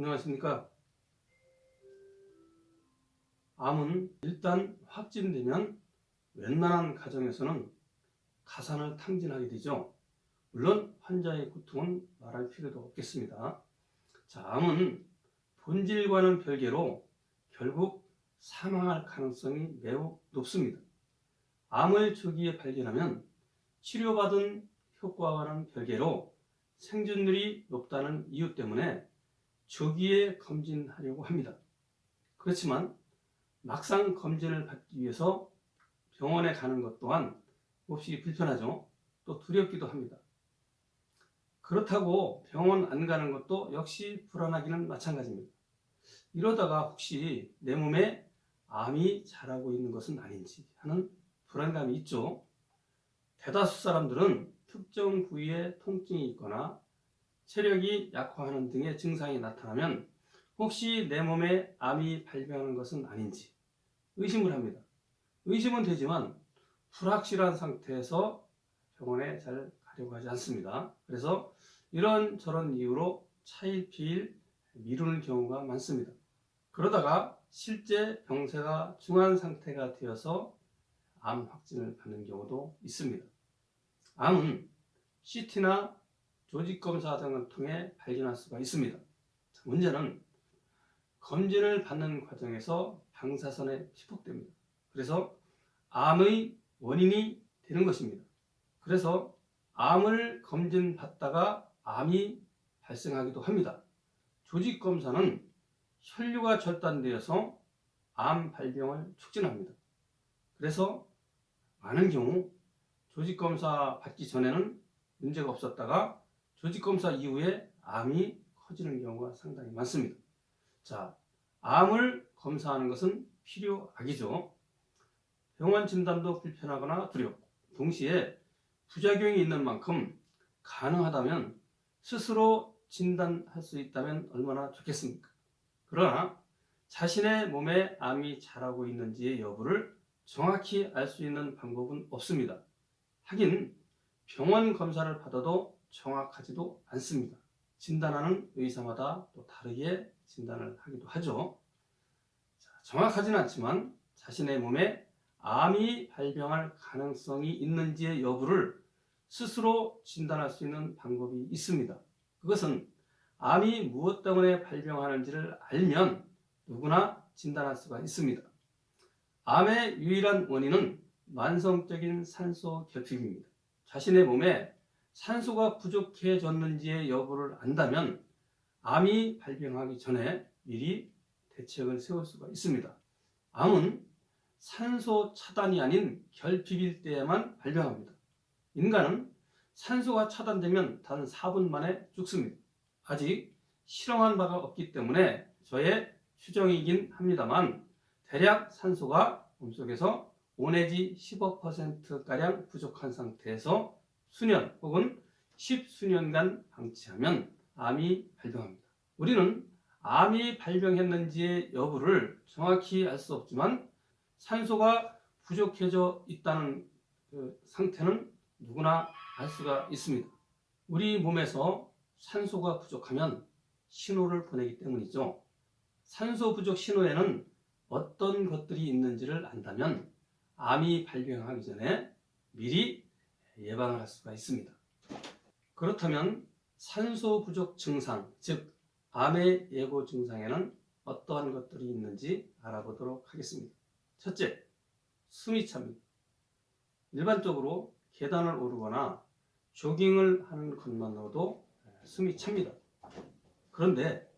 안녕하십니까. 암은 일단 확진되면 웬만한 가정에서는 가산을 탕진하게 되죠. 물론 환자의 고통은 말할 필요도 없겠습니다. 자, 암은 본질과는 별개로 결국 사망할 가능성이 매우 높습니다. 암을 조기에 발견하면 치료받은 효과와는 별개로 생존율이 높다는 이유 때문에 조기에 검진하려고 합니다. 그렇지만 막상 검진을 받기 위해서 병원에 가는 것 또한 몹시 불편하죠. 또 두렵기도 합니다. 그렇다고 병원 안 가는 것도 역시 불안하기는 마찬가지입니다. 이러다가 혹시 내 몸에 암이 자라고 있는 것은 아닌지 하는 불안감이 있죠. 대다수 사람들은 특정 부위에 통증이 있거나 체력이 약화하는 등의 증상이 나타나면 혹시 내 몸에 암이 발병하는 것은 아닌지 의심을 합니다. 의심은 되지만 불확실한 상태에서 병원에 잘 가려고 하지 않습니다. 그래서 이런저런 이유로 차일피일 미루는 경우가 많습니다. 그러다가 실제 병세가 중한 상태가 되어서 암 확진을 받는 경우도 있습니다. 암은 CT나 조직검사 등을 통해 발견할 수가 있습니다. 문제는 검진을 받는 과정에서 방사선에 피폭됩니다. 그래서 암의 원인이 되는 것입니다. 그래서 암을 검진받다가 암이 발생하기도 합니다. 조직검사는 혈류가 절단되어서 암 발병을 촉진합니다. 그래서 많은 경우 조직검사 받기 전에는 문제가 없었다가 조직검사 이후에 암이 커지는 경우가 상당히 많습니다. 자, 암을 검사하는 것은 필요악이죠. 병원 진단도 불편하거나 두렵고 동시에 부작용이 있는 만큼 가능하다면 스스로 진단할 수 있다면 얼마나 좋겠습니까? 그러나 자신의 몸에 암이 자라고 있는지의 여부를 정확히 알 수 있는 방법은 없습니다. 하긴 병원 검사를 받아도 정확하지도 않습니다. 진단하는 의사마다 또 다르게 진단을 하기도 하죠. 정확하지는 않지만 자신의 몸에 암이 발병할 가능성이 있는지의 여부를 스스로 진단할 수 있는 방법이 있습니다. 그것은 암이 무엇 때문에 발병하는지를 알면 누구나 진단할 수가 있습니다. 암의 유일한 원인은 만성적인 산소 결핍입니다. 자신의 몸에 산소가 부족해졌는지의 여부를 안다면 암이 발병하기 전에 미리 대책을 세울 수가 있습니다. 암은 산소 차단이 아닌 결핍일 때에만 발병합니다. 인간은 산소가 차단되면 단 4분 만에 죽습니다. 아직 실험한 바가 없기 때문에 저의 추정이긴 합니다만 대략 산소가 몸속에서 5 내지 15%가량 부족한 상태에서 수년 혹은 10수년간 방치하면 암이 발병합니다. 우리는 암이 발병했는지의 여부를 정확히 알 수 없지만 산소가 부족해져 있다는 상태는 누구나 알 수가 있습니다. 우리 몸에서 산소가 부족하면 신호를 보내기 때문이죠. 산소 부족 신호에는 어떤 것들이 있는지를 안다면 암이 발병하기 전에 미리 예방을 할 수가 있습니다. 그렇다면 산소 부족 증상, 즉 암의 예고 증상에는 어떠한 것들이 있는지 알아보도록 하겠습니다. 첫째, 숨이 찹니다. 일반적으로 계단을 오르거나 조깅을 하는 것만으로도 숨이 찹니다. 그런데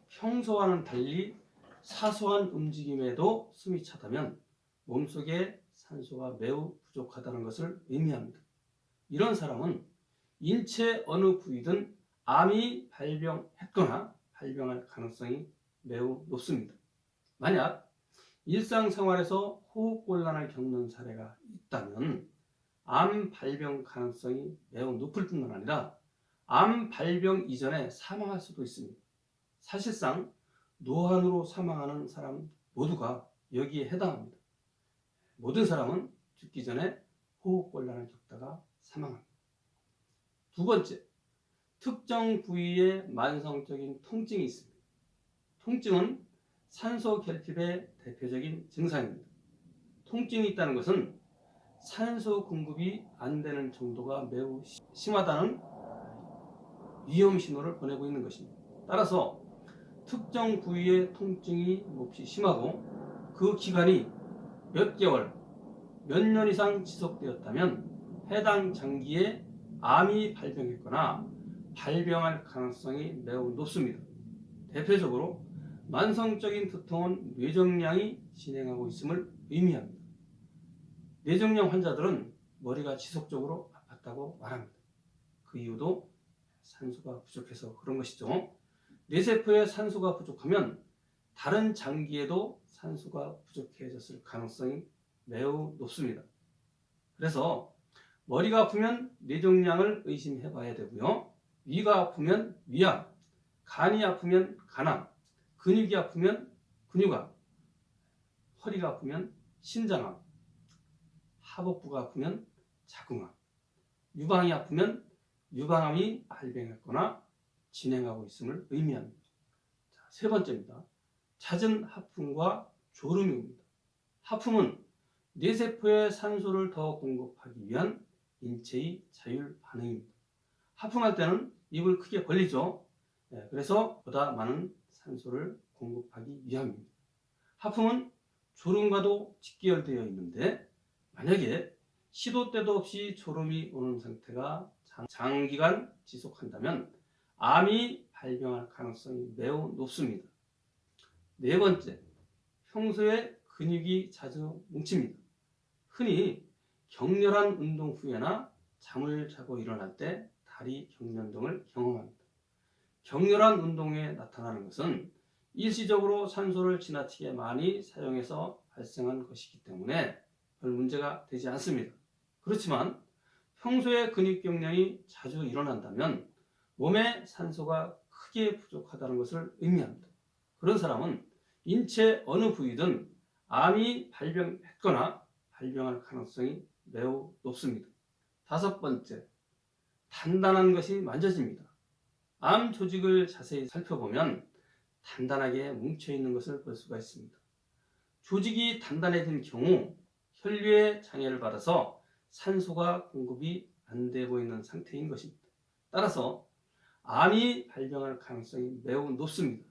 평소와는 달리 사소한 움직임에도 숨이 차다면 몸속에 산소가 매우 부족하다는 것을 의미합니다. 이런 사람은 인체 어느 부위든 암이 발병했거나 발병할 가능성이 매우 높습니다. 만약 일상생활에서 호흡곤란을 겪는 사례가 있다면 암 발병 가능성이 매우 높을 뿐만 아니라 암 발병 이전에 사망할 수도 있습니다. 사실상 노환으로 사망하는 사람 모두가 여기에 해당합니다. 모든 사람은 죽기 전에 호흡곤란을 겪다가 사망합니다. 두 번째, 특정 부위에 만성적인 통증이 있습니다. 통증은 산소 결핍의 대표적인 증상입니다. 통증이 있다는 것은 산소 공급이 안 되는 정도가 매우 심하다는 위험 신호를 보내고 있는 것입니다. 따라서 특정 부위의 통증이 몹시 심하고 그 기간이 몇 개월, 몇 년 이상 지속되었다면 해당 장기에 암이 발병했거나 발병할 가능성이 매우 높습니다. 대표적으로 만성적인 두통은 뇌종양이 진행하고 있음을 의미합니다. 뇌종양 환자들은 머리가 지속적으로 아팠다고 말합니다. 그 이유도 산소가 부족해서 그런 것이죠. 뇌세포에 산소가 부족하면 다른 장기에도 산소가 부족해졌을 가능성이 매우 높습니다. 그래서 머리가 아프면 뇌종양을 의심해 봐야 되고요. 위가 아프면 위암, 간이 아프면 간암, 근육이 아프면 근육암, 허리가 아프면 신장암, 하복부가 아프면 자궁암, 유방이 아프면 유방암이 발병했거나 진행하고 있음을 의미합니다. 자, 세 번째입니다. 잦은 하품과 졸음이 옵니다. 하품은 뇌세포에 산소를 더 공급하기 위한 인체의 자율 반응입니다. 하품할 때는 입을 크게 벌리죠. 그래서 보다 많은 산소를 공급하기 위함입니다. 하품은 졸음과도 직결되어 있는데 만약에 시도 때도 없이 졸음이 오는 상태가 장기간 지속한다면 암이 발병할 가능성이 매우 높습니다. 네 번째, 평소에 근육이 자주 뭉칩니다. 흔히 격렬한 운동 후에나 잠을 자고 일어날 때 다리 경련 등을 경험합니다. 격렬한 운동 후에 나타나는 것은 일시적으로 산소를 지나치게 많이 사용해서 발생한 것이기 때문에 별 문제가 되지 않습니다. 그렇지만 평소에 근육 경련이 자주 일어난다면 몸에 산소가 크게 부족하다는 것을 의미합니다. 그런 사람은 인체 어느 부위든 암이 발병했거나 발병할 가능성이 매우 높습니다. 다섯 번째, 단단한 것이 만져집니다. 암 조직을 자세히 살펴보면 단단하게 뭉쳐있는 것을 볼 수가 있습니다. 조직이 단단해진 경우 혈류의 장애를 받아서 산소가 공급이 안 되고 있는 상태인 것입니다. 따라서 암이 발병할 가능성이 매우 높습니다.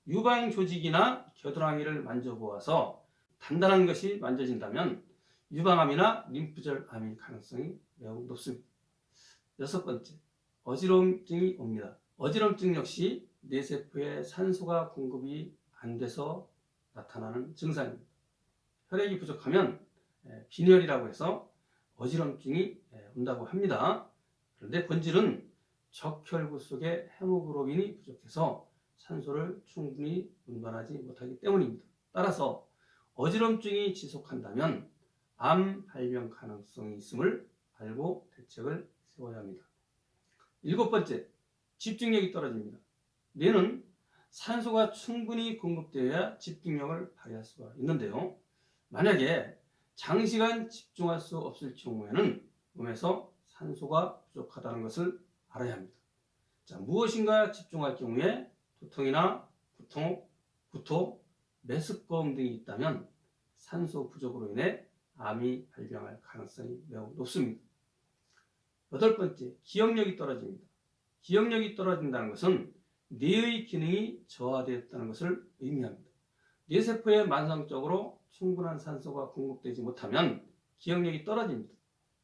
유방 조직이나 겨드랑이를 만져보아서 단단한 것이 만져진다면 유방암이나 림프절 암일 가능성이 매우 높습니다. 여섯 번째, 어지럼증이 옵니다. 어지럼증 역시 뇌세포에 산소가 공급이 안 돼서 나타나는 증상입니다. 혈액이 부족하면 빈혈이라고 해서 어지럼증이 온다고 합니다. 그런데 본질은 적혈구 속에 헤모글로빈이 부족해서 산소를 충분히 운반하지 못하기 때문입니다. 따라서 어지럼증이 지속한다면 암 발병 가능성이 있음을 알고 대책을 세워야 합니다. 일곱 번째, 집중력이 떨어집니다. 뇌는 산소가 충분히 공급되어야 집중력을 발휘할 수가 있는데요. 만약에 장시간 집중할 수 없을 경우에는 몸에서 산소가 부족하다는 것을 알아야 합니다. 자, 무엇인가 집중할 경우에 두통이나 구토, 메스꺼움 등이 있다면 산소 부족으로 인해 암이 발병할 가능성이 매우 높습니다. 여덟 번째, 기억력이 떨어집니다. 기억력이 떨어진다는 것은 뇌의 기능이 저하되었다는 것을 의미합니다. 뇌세포에 만성적으로 충분한 산소가 공급되지 못하면 기억력이 떨어집니다.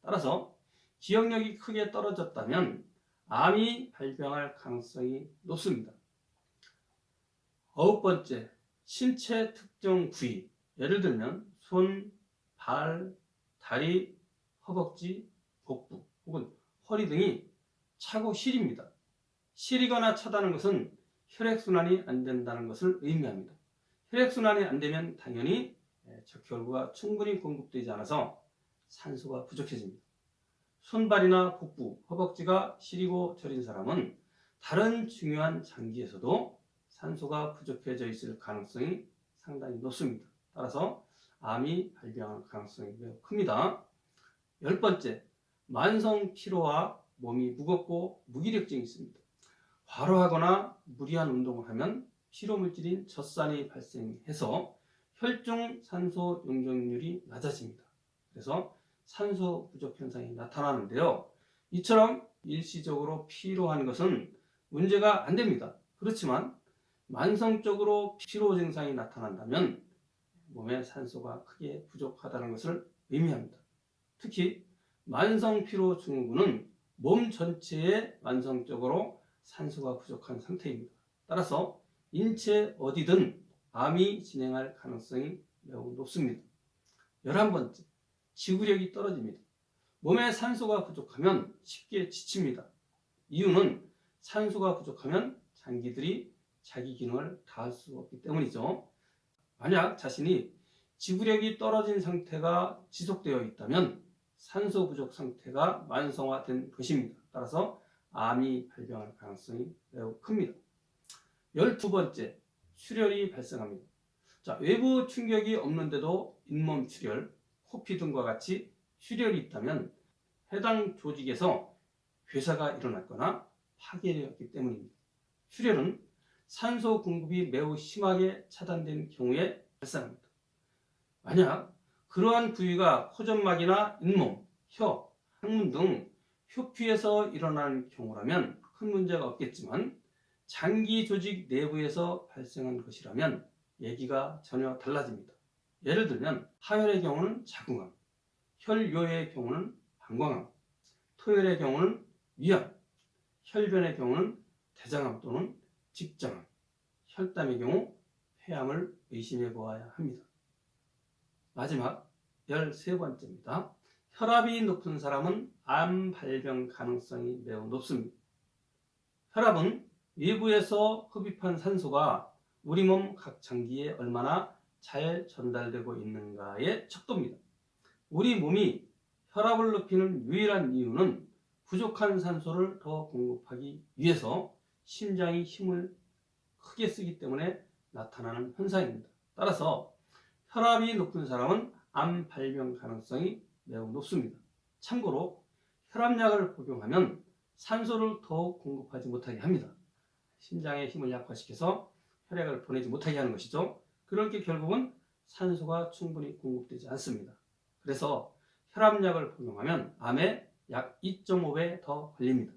따라서 기억력이 크게 떨어졌다면 암이 발병할 가능성이 높습니다. 아홉 번째, 신체 특정 부위, 예를 들면 손, 발, 다리, 허벅지, 복부 혹은 허리 등이 차고 시립니다. 시리거나 차다는 것은 혈액순환이 안 된다는 것을 의미합니다. 혈액순환이 안 되면 당연히 적혈구가 충분히 공급되지 않아서 산소가 부족해집니다. 손발이나 복부, 허벅지가 시리고 저린 사람은 다른 중요한 장기에서도 산소가 부족해져 있을 가능성이 상당히 높습니다. 따라서 암이 발병할 가능성이 매우 큽니다. 열 번째, 만성 피로와 몸이 무겁고 무기력증이 있습니다. 과로하거나 무리한 운동을 하면 피로물질인 젖산이 발생해서 혈중 산소 용적률이 낮아집니다. 그래서 산소 부족 현상이 나타나는데요. 이처럼 일시적으로 피로한 것은 문제가 안 됩니다. 그렇지만 만성적으로 피로 증상이 나타난다면 몸에 산소가 크게 부족하다는 것을 의미합니다. 특히 만성 피로 증후군은 몸 전체에 만성적으로 산소가 부족한 상태입니다. 따라서 인체 어디든 암이 진행할 가능성이 매우 높습니다. 11번째, 지구력이 떨어집니다. 몸에 산소가 부족하면 쉽게 지칩니다. 이유는 산소가 부족하면 장기들이 자기 기능을 다할 수 없기 때문이죠. 만약 자신이 지구력이 떨어진 상태가 지속되어 있다면 산소 부족 상태가 만성화된 것입니다. 따라서 암이 발병할 가능성이 매우 큽니다. 12번째, 출혈이 발생합니다. 자, 외부 충격이 없는데도 잇몸 출혈, 코피 등과 같이 출혈이 있다면 해당 조직에서 괴사가 일어났거나 파괴되었기 때문입니다. 출혈은 산소 공급이 매우 심하게 차단된 경우에 발생합니다. 만약 그러한 부위가 호전막이나 잇몸, 혀, 항문 등 표피에서 일어나는 경우라면 큰 문제가 없겠지만 장기 조직 내부에서 발생한 것이라면 얘기가 전혀 달라집니다. 예를 들면 하혈의 경우는 자궁암, 혈요의 경우는 방광암, 토혈의 경우는 위암, 혈변의 경우는 대장암 또는 직장암, 혈담의 경우 폐암을 의심해 보아야 합니다. 마지막 13번째입니다. 혈압이 높은 사람은 암 발병 가능성이 매우 높습니다. 혈압은 외부에서 흡입한 산소가 우리 몸 각 장기에 얼마나 잘 전달되고 있는가의 척도입니다. 우리 몸이 혈압을 높이는 유일한 이유는 부족한 산소를 더 공급하기 위해서 심장이 힘을 크게 쓰기 때문에 나타나는 현상입니다. 따라서 혈압이 높은 사람은 암 발병 가능성이 매우 높습니다. 참고로 혈압약을 복용하면 산소를 더욱 공급하지 못하게 합니다. 심장의 힘을 약화시켜서 혈액을 보내지 못하게 하는 것이죠. 그렇게 결국은 산소가 충분히 공급되지 않습니다. 그래서 혈압약을 복용하면 암에 약 2.5배 더 걸립니다.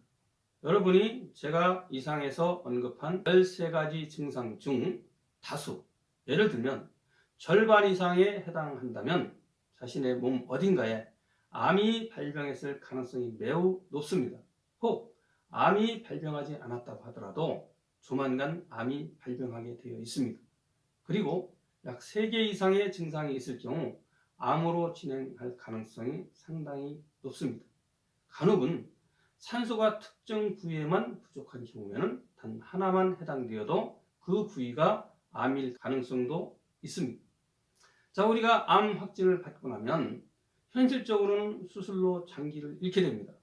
여러분이 제가 이상에서 언급한 13가지 증상 중 다수, 예를 들면 절반 이상에 해당한다면 자신의 몸 어딘가에 암이 발병했을 가능성이 매우 높습니다. 혹 암이 발병하지 않았다고 하더라도 조만간 암이 발병하게 되어 있습니다. 그리고 약 3개 이상의 증상이 있을 경우 암으로 진행할 가능성이 상당히 높습니다. 간혹은 산소가 특정 부위에만 부족한 경우에는 단 하나만 해당되어도 그 부위가 암일 가능성도 있습니다. 자, 우리가 암 확진을 받고 나면 현실적으로는 수술로 장기를 잃게 됩니다.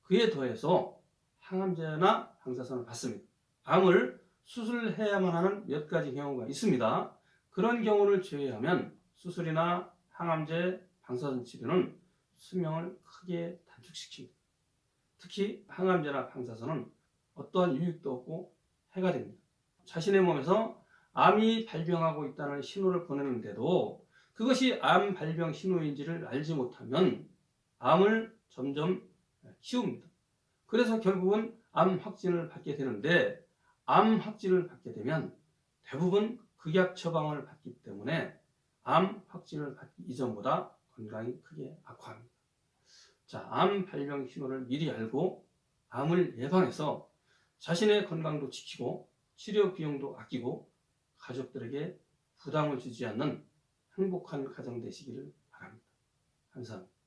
그에 더해서 항암제나 방사선을 받습니다. 암을 수술해야만 하는 몇 가지 경우가 있습니다. 그런 경우를 제외하면 수술이나 항암제, 방사선 치료는 수명을 크게 단축시킵니다. 특히 항암제나 방사선은 어떠한 유익도 없고 해가 됩니다. 자신의 몸에서 암이 발병하고 있다는 신호를 보내는데도 그것이 암 발병 신호인지를 알지 못하면 암을 점점 키웁니다. 그래서 결국은 암 확진을 받게 되는데, 암 확진을 받게 되면 대부분 극약 처방을 받기 때문에 암 확진을 받기 이전보다 건강이 크게 악화합니다. 자, 암 발병 신호를 미리 알고 암을 예방해서 자신의 건강도 지키고 치료 비용도 아끼고 가족들에게 부담을 주지 않는 행복한 가정 되시기를 바랍니다. 감사합니다.